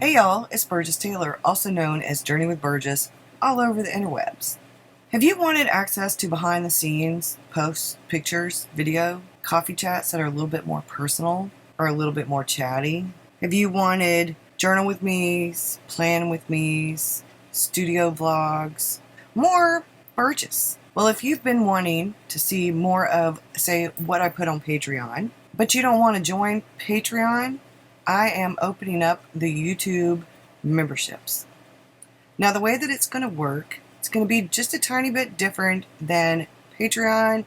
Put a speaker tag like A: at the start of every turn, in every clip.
A: Hey y'all, it's Burgess Taylor, also known as Journey with Burgess, all over the interwebs. Have you wanted access to behind the scenes, posts, pictures, video, coffee chats that are a little bit more personal or a little bit more chatty? Have you wanted journal with me's, plan with me's, studio vlogs, more Burgess? Well, if you've been wanting to see more of, say, what I put on Patreon, but you don't want to join Patreon, I am opening up the YouTube memberships. Now, the way that it's going to work, it's going to be just a tiny bit different than Patreon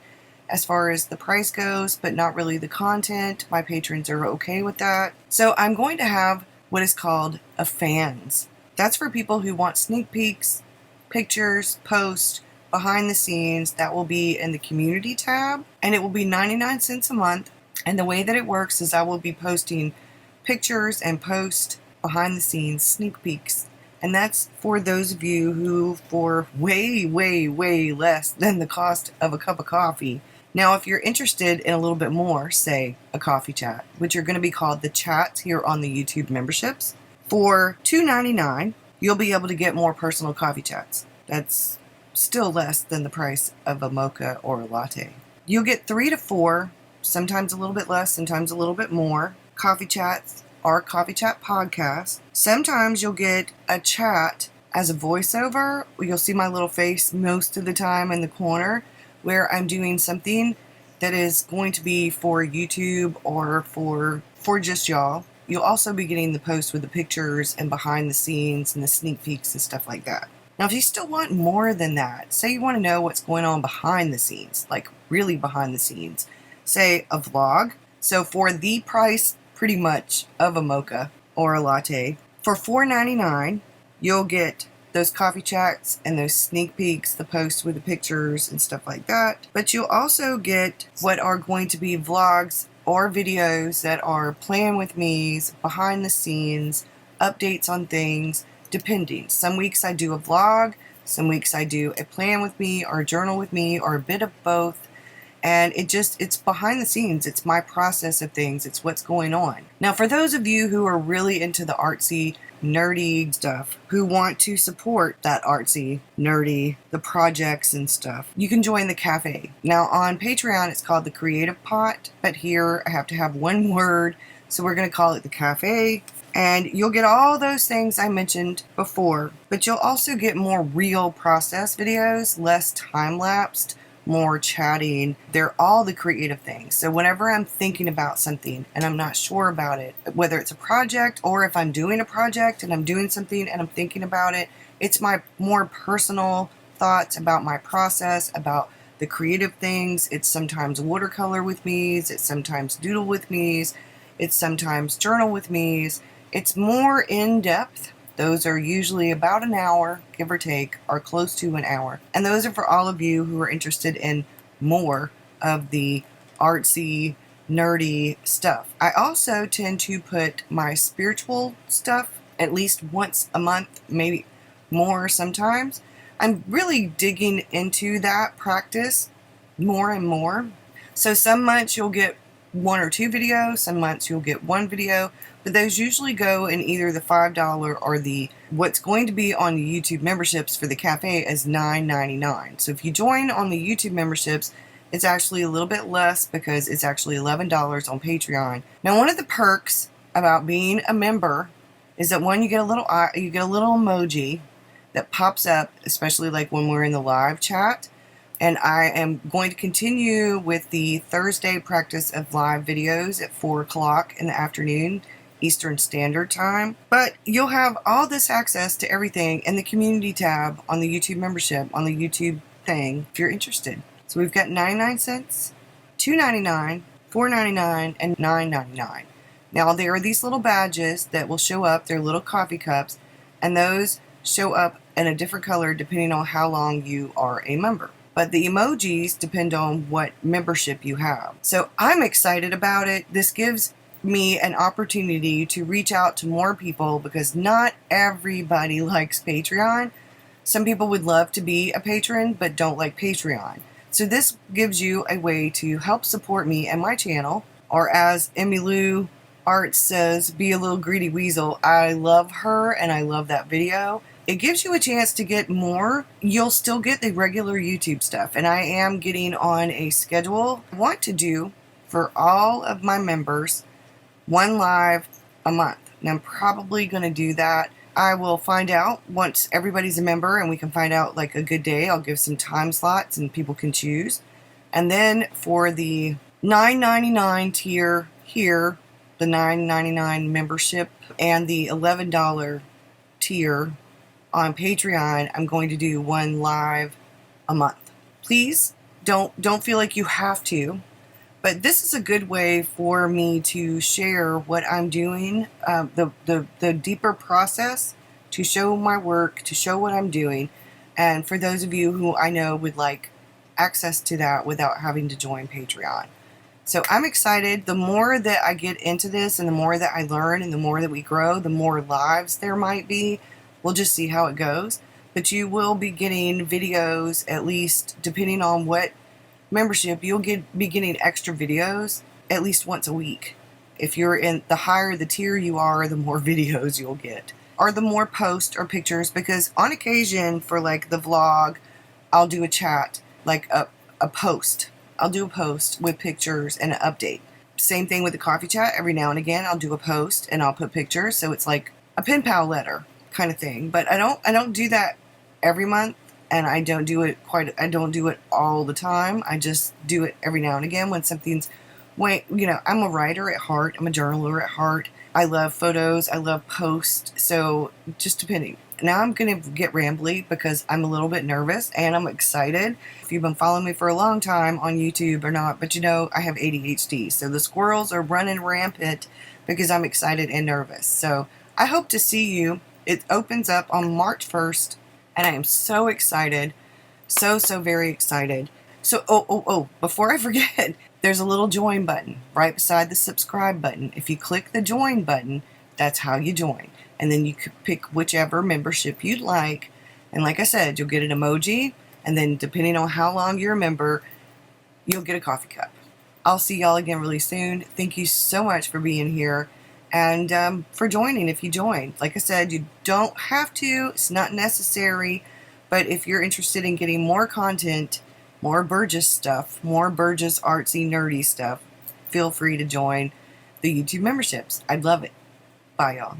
A: as far as the price goes, but not really the content. My patrons are okay with that. So I'm going to have what is called a fans. That's for people who want sneak peeks, pictures, posts, behind the scenes. That will be in the community tab, and it will be 99 cents a month. And the way that it works is I will be posting pictures and post behind the scenes sneak peeks. And that's for those of you who, for way less than the cost of a cup of coffee. Now, if you're interested in a little bit more, say a coffee chat, which are going to be called the chats here on the YouTube memberships, for $2.99, you'll be able to get more personal coffee chats. That's still less than the price of a mocha or a latte. You'll get 3 to 4, sometimes a little bit less, sometimes a little bit more, coffee chats or coffee chat podcasts. Sometimes you'll get a chat as a voiceover. You'll see my little face most of the time in the corner where I'm doing something that is going to be for YouTube or for just y'all. You'll also be getting the post with the pictures and behind the scenes and the sneak peeks and stuff like that. Now, if you still want more than that, say you want to know what's going on behind the scenes, like really behind the scenes, say a vlog. So for the price pretty much of a mocha or a latte, for $4.99, you'll get those coffee chats and those sneak peeks, the posts with the pictures and stuff like that. But you'll also get what are going to be vlogs or videos that are plan with me's, behind the scenes, updates on things, depending. Some weeks I do a vlog, some weeks I do a plan with me or a journal with me or a bit of both. And it's behind the scenes. It's my process of things. It's what's going on. Now, for those of you who are really into the artsy, nerdy stuff, who want to support that artsy, nerdy, the projects and stuff, you can join the cafe. Now, on Patreon, it's called the Creative Pot, but here I have to have one word, so we're going to call it the cafe. And you'll get all those things I mentioned before, but you'll also get more real process videos, less time-lapsed, more chatting. They're all the creative things. So whenever I'm thinking about something and I'm not sure about it, whether it's a project or if I'm doing a project and I'm doing something and I'm thinking about it, it's my more personal thoughts about my process, about the creative things. It's sometimes watercolor with me's, it's sometimes doodle with me's, it's sometimes journal with me's. It's more in-depth. Those are usually about an hour, give or take, or close to an hour. And those are for all of you who are interested in more of the artsy, nerdy stuff. I also tend to put my spiritual stuff at least once a month, maybe more sometimes. I'm really digging into that practice more and more. So some months you'll get 1 or 2 videos, some months you'll get 1 video, but those usually go in either the $5 or the what's going to be on the YouTube memberships for the cafe is $9.99. So if you join on the YouTube memberships, it's actually a little bit less because it's actually $11 on Patreon. Now, one of the perks about being a member is that one, you get a little emoji that pops up, especially like when we're in the live chat. And I am going to continue with the Thursday practice of live videos at 4 o'clock in the afternoon, Eastern Standard Time. But you'll have all this access to everything in the community tab on the YouTube membership, on the YouTube thing, if you're interested. So we've got 99 cents, $2.99, $4.99, and $9.99. Now, there are these little badges that will show up. They're little coffee cups, and those show up in a different color depending on how long you are a member. But the emojis depend on what membership you have. So I'm excited about it. This gives me an opportunity to reach out to more people because not everybody likes Patreon. Some people would love to be a patron but don't like Patreon. So this gives you a way to help support me and my channel, or as Emmy Lou Art says, be a little greedy weasel. I love her and I love that video. It gives you a chance to get more. You'll still get the regular YouTube stuff, and I am getting on a schedule. I want to do, for all of my members, 1 live a month. And I'm probably going to do that. I will find out once everybody's a member and we can find out like a good day. I'll give some time slots and people can choose. And then for the $9.99 tier here, the $9.99 membership, and the $11 tier on Patreon, I'm going to do 1 live a month. Please don't feel like you have to, but this is a good way for me to share what I'm doing, the deeper process, to show my work, to show what I'm doing, and for those of you who I know would like access to that without having to join Patreon. So I'm excited. The more that I get into this and the more that I learn and the more that we grow, the more lives there might be. We'll just see how it goes. But you will be getting videos, at least depending on what membership, you'll be getting extra videos at least once a week. If you're in the higher the tier you are, the more videos you'll get. Or the more posts or pictures, because on occasion for like the vlog, I'll do a chat, like a post. I'll do a post with pictures and an update. Same thing with the coffee chat. Every now and again, I'll do a post and I'll put pictures. So it's like a pen pal letter kind of thing. But I don't do that every month, and I don't do it all the time. I just do it every now and again when something's, I'm a writer at heart. I'm a journaler at heart. I love photos. I love posts. So just depending. Now I'm going to get rambly because I'm a little bit nervous and I'm excited. If you've been following me for a long time on YouTube or not, but I have ADHD. So the squirrels are running rampant because I'm excited and nervous. So I hope to see you. It opens up on March 1st and I am so excited. So very excited. So, before I forget, there's a little join button right beside the subscribe button. If you click the join button, that's how you join. And then you could pick whichever membership you'd like. And like I said, you'll get an emoji. And then depending on how long you're a member, you'll get a coffee cup. I'll see y'all again really soon. Thank you so much for being here. And for joining if you join. Like I said, you don't have to. It's not necessary. But if you're interested in getting more content, more Burgess stuff, more Burgess artsy nerdy stuff, feel free to join the YouTube memberships. I'd love it. Bye, y'all.